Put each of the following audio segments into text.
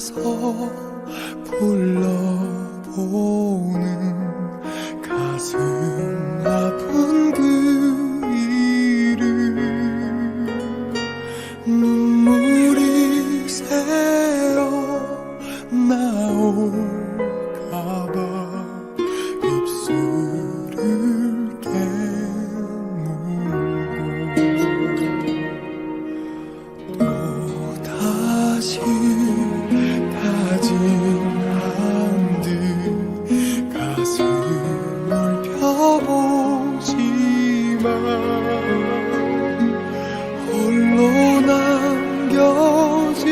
찾아서 불러보는 가슴 아픈 그 이름, 눈물이 새어 나올까봐 입술을 깨물고 또다시 다짐한 듯 가슴을 펴보지만 홀로 남겨진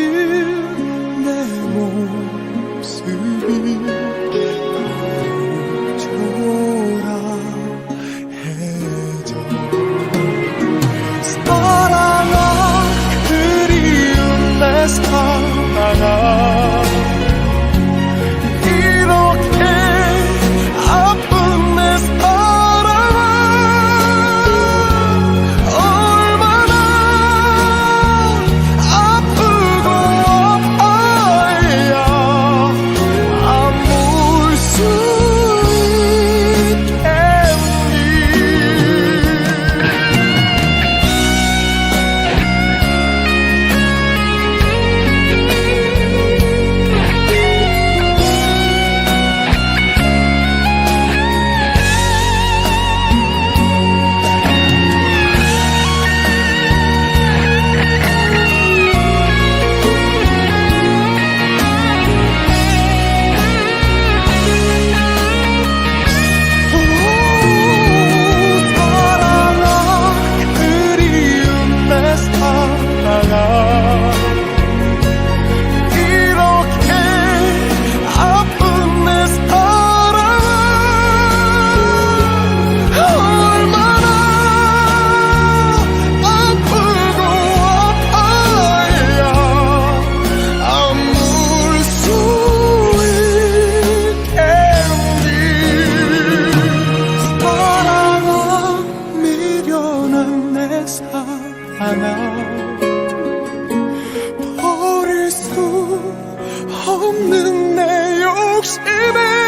내 모습이 더욱 초라해져. 사랑아, 그리운 내 사랑아, 이렇게 아픈 내 사랑아, 얼마나 아프고 아파야 아물 수 있겠니. 사랑아, 그리운 내 사랑아, 이렇게 아픈 내 사랑아, 얼마나 아프고 아파야 아물 수 있겠니. 사랑아, 미련한 내 사랑아, 버릴 수 없는 내 욕심에